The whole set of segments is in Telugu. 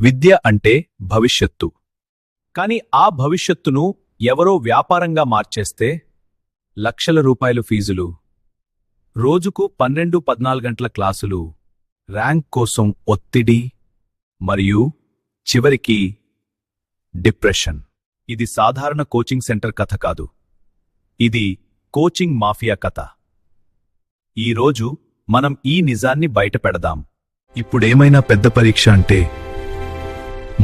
విద్య అంటే భవిష్యత్తు. కాని ఆ భవిష్యత్తును ఎవరో వ్యాపారంగా మార్చేస్తే లక్షల రూపాయలు ఫీజులు, రోజుకు 12-14 గంటల క్లాసులు, ర్యాంక్ కోసం ఒత్తిడి మరియు చివరికి డిప్రెషన్. ఇది సాధారణ కోచింగ్ సెంటర్ కథ కాదు, ఇది కోచింగ్ మాఫియా కథ. ఈరోజు మనం ఈ నిజాన్ని బయటపెడదాం. ఇప్పుడేమైనా పెద్ద పరీక్ష అంటే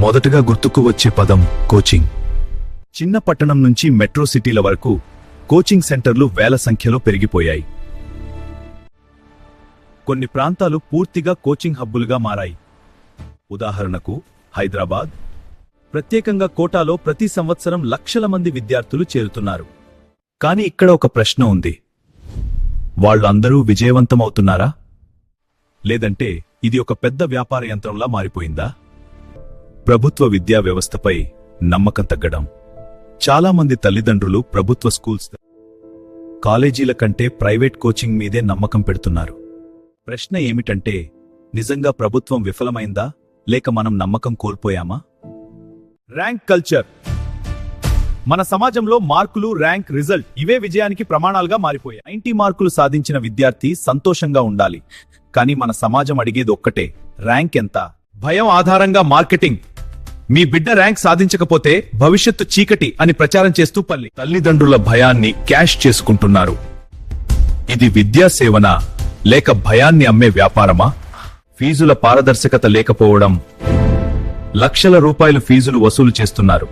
మొదటగా గుర్తుకు వచ్చే పదం కోచింగ్. చిన్న పట్టణం నుంచి మెట్రో సిటీల వరకు కోచింగ్ సెంటర్లు వేల సంఖ్యలో పెరిగిపోయాయి. కొన్ని ప్రాంతాలు పూర్తిగా కోచింగ్ హబ్బులుగా మారాయి. ఉదాహరణకు హైదరాబాద్, ప్రత్యేకంగా కోటాలో ప్రతి సంవత్సరం లక్షల మంది విద్యార్థులు చేరుతున్నారు. కాని ఇక్కడ ఒక ప్రశ్న ఉంది, వాళ్ళందరూ విజయవంతమవుతున్నారా? లేదంటే ఇది ఒక పెద్ద వ్యాపార యంత్రంలా మారిపోయిందా? ప్రభుత్వ విద్యా వ్యవస్థపై నమ్మకం తగ్గడం. చాలా మంది తల్లిదండ్రులు ప్రభుత్వ స్కూల్స్, కాలేజీల కంటే ప్రైవేట్ కోచింగ్ మీదే నమ్మకం పెడుతున్నారు. ప్రశ్న ఏమిటంటే, నిజంగా ప్రభుత్వం విఫలమైందా లేక మనం నమ్మకం కోల్పోయామా? Rank culture. మన సమాజంలో మార్కులు, ర్యాంక్, రిజల్ట్ ఇవే విజయానికి ప్రమాణాలుగా మారిపోయాయి. 90 మార్కులు సాధించిన విద్యార్థి సంతోషంగా ఉండాలి. కానీ మన సమాజం అడిగేది ఒక్కటే, ర్యాంక్ ఎంత? భయం ఆధారంగా మార్కెటింగ్. మీ బిడ్డ ర్యాంక్ సాధించకపోతే భవిష్యత్తు చీకటి అని ప్రచారం చేస్తూ తల్లిదండ్రుల భయాన్ని క్యాష్ చేసుకుంటున్నారు. ఇది విద్యా సేవనా లేక భయాన్ని అమ్మే వ్యాపారమా? ఫీజుల పారదర్శకత లేకపోవడం. లక్షల రూపాయలు ఫీజులు వసూలు చేస్తున్నారు,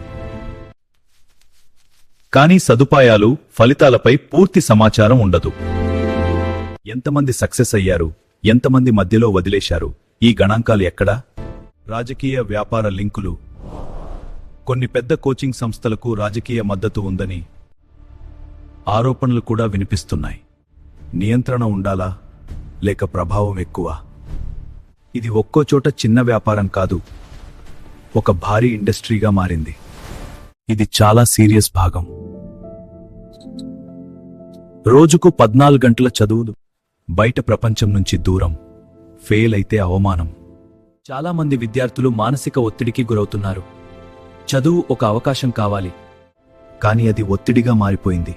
కానీ సదుపాయాలు, ఫలితాలపై పూర్తి సమాచారం ఉండదు. ఎంతమంది సక్సెస్ అయ్యారు, ఎంతమంది మధ్యలో వదిలేశారు, ఈ గణాంకాలు ఎక్కడా? రాజకీయ వ్యాపార లింకులు. కొన్ని పెద్ద కోచింగ్ సంస్థలకు రాజకీయ మద్దతు ఉందని ఆరోపణలు కూడా వినిపిస్తున్నాయి. నియంత్రణ ఉండాలా లేక ప్రభావం ఎక్కువ? ఇది ఒక్కో చోట చిన్న వ్యాపారం కాదు, ఒక భారీ ఇండస్ట్రీగా మారింది. ఇది చాలా సీరియస్ భాగం. రోజుకు 14 గంటల చదువులు, బయట ప్రపంచం నుంచి దూరం, ఫెయిల్ అయితే అవమానం. చాలా మంది విద్యార్థులు మానసిక ఒత్తిడికి గురవుతున్నారు. చదువు ఒక అవకాశం కావాలి, కానీ అది ఒత్తిడిగా మారిపోయింది.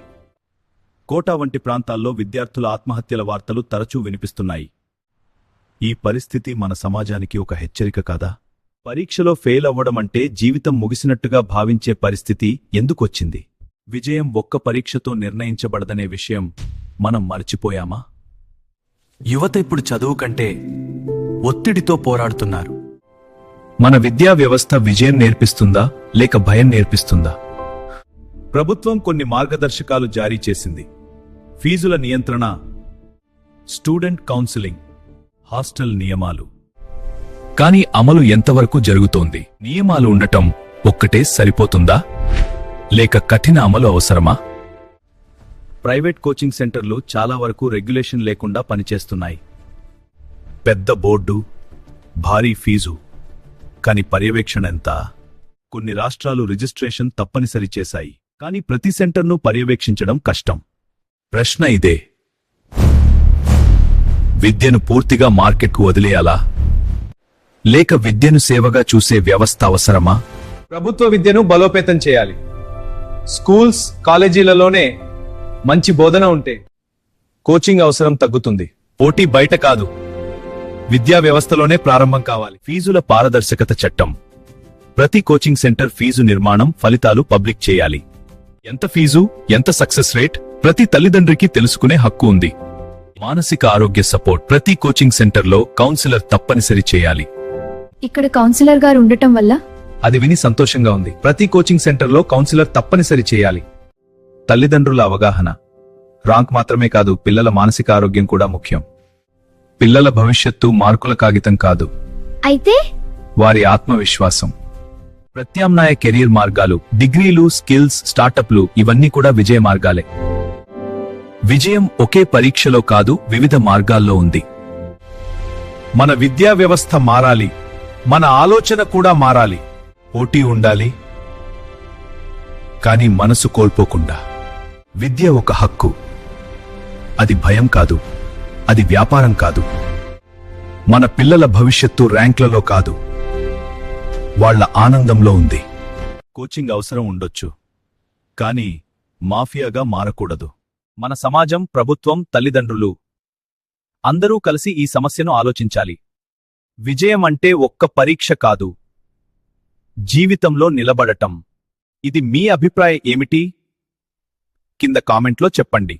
కోటా వంటి ప్రాంతాల్లో విద్యార్థుల ఆత్మహత్యల వార్తలు తరచూ వినిపిస్తున్నాయి. ఈ పరిస్థితి మన సమాజానికి ఒక హెచ్చరిక కాదా? పరీక్షలో ఫెయిల్ అవ్వడం అంటే జీవితం ముగిసినట్టుగా భావించే పరిస్థితి ఎందుకొచ్చింది? విజయం ఒక్క పరీక్షతో నిర్ణయించబడదనే విషయం మనం మర్చిపోయామా? యువత ఇప్పుడు చదువు కంటే ఒత్తిడితో పోరాడుతున్నారు. మన విద్యా వ్యవస్థ విజయం నేర్పిస్తుందా లేక భయం నేర్పిస్తుందా? ప్రభుత్వం కొన్ని మార్గదర్శకాలు జారీ చేసింది. ఫీజుల నియంత్రణ, స్టూడెంట్ కౌన్సిలింగ్, హాస్టల్ నియమాలు. కానీ అమలు ఎంతవరకు జరుగుతోంది? నియమాలు ఉండటం ఒక్కటే సరిపోతుందా లేక కఠిన అమలు అవసరమా? ప్రైవేట్ కోచింగ్ సెంటర్లు చాలా వరకు రెగ్యులేషన్ లేకుండా పనిచేస్తున్నాయి. పెద్ద బోర్డు, భారీ ఫీజు, కాని పర్యవేక్షణ ఎంత? కొన్ని రాష్ట్రాలు రిజిస్ట్రేషన్ తప్పనిసరి చేశాయి, కానీ ప్రతి సెంటర్ను పర్యవేక్షించడం కష్టం. ప్రశ్న ఇదే, విద్యను పూర్తిగా మార్కెట్కు వదిలేయాలా లేక విద్యను సేవగా చూసే వ్యవస్థ అవసరమా? ప్రభుత్వ విద్యను బలోపేతం చేయాలి. స్కూల్స్, కాలేజీలలోనే మంచి బోధన ఉంటే కోచింగ్ అవసరం తగ్గుతుంది. పోటీ బయట కాదు, విద్యా వ్యవస్థలోనే ప్రారంభం కావాలి. ఫీజుల పారదర్శకత చట్టం. ప్రతి కోచింగ్ సెంటర్ ఫీజు నిర్మాణం, ఫలితాలు పబ్లిక్ చేయాలి. ఎంత ఫీజు, ఎంత సక్సెస్ రేట్ ప్రతి తల్లిదండ్రికి తెలుసుకునే హక్కు ఉంది. మానసిక ఆరోగ్య సపోర్ట్. ప్రతి కోచింగ్ సెంటర్లో కౌన్సిలర్ తప్పనిసరి చేయాలి. ఇక్కడ కౌన్సిలర్ గారు ఉండటం వల్ల అది విని సంతోషంగా ఉంది. ప్రతి కోచింగ్ సెంటర్లో కౌన్సిలర్ తప్పనిసరి చేయాలి. తల్లిదండ్రుల అవగాహన. ర్యాంక్ మాత్రమే కాదు, పిల్లల మానసిక ఆరోగ్యం కూడా ముఖ్యం. పిల్లల భవిష్యత్తు మార్కుల కాగితం కాదు, అయితే వారి ఆత్మవిశ్వాసం. ప్రత్యామ్నాయ కెరీర్ మార్గాలు, డిగ్రీలు, స్కిల్స్, స్టార్టప్లు ఇవన్నీ కూడా విజయ మార్గాలే. విజయం ఒకే పరీక్షలో కాదు, వివిధ మార్గాల్లో ఉంది. మన విద్యా వ్యవస్థ మారాలి, మన ఆలోచన కూడా మారాలి. పోటీ ఉండాలి, కానీ మనసు కోల్పోకుండా. విద్య ఒక హక్కు, అది భయం కాదు, అది వ్యాపారం కాదు. మన పిల్లల భవిష్యత్తు ర్యాంక్లలో కాదు, వాళ్ళ ఆనందంలో ఉంది. కోచింగ్ అవసరం ఉండొచ్చు, కానీ మాఫియాగా మారకూడదు. మన సమాజం, ప్రభుత్వం, తల్లిదండ్రులు అందరూ కలిసి ఈ సమస్యను ఆలోచించాలి. విజయం అంటే ఒక్క పరీక్ష కాదు, జీవితంలో నిలబడటం. ఇది మీ అభిప్రాయం ఏమిటి? కింద కామెంట్లో చెప్పండి.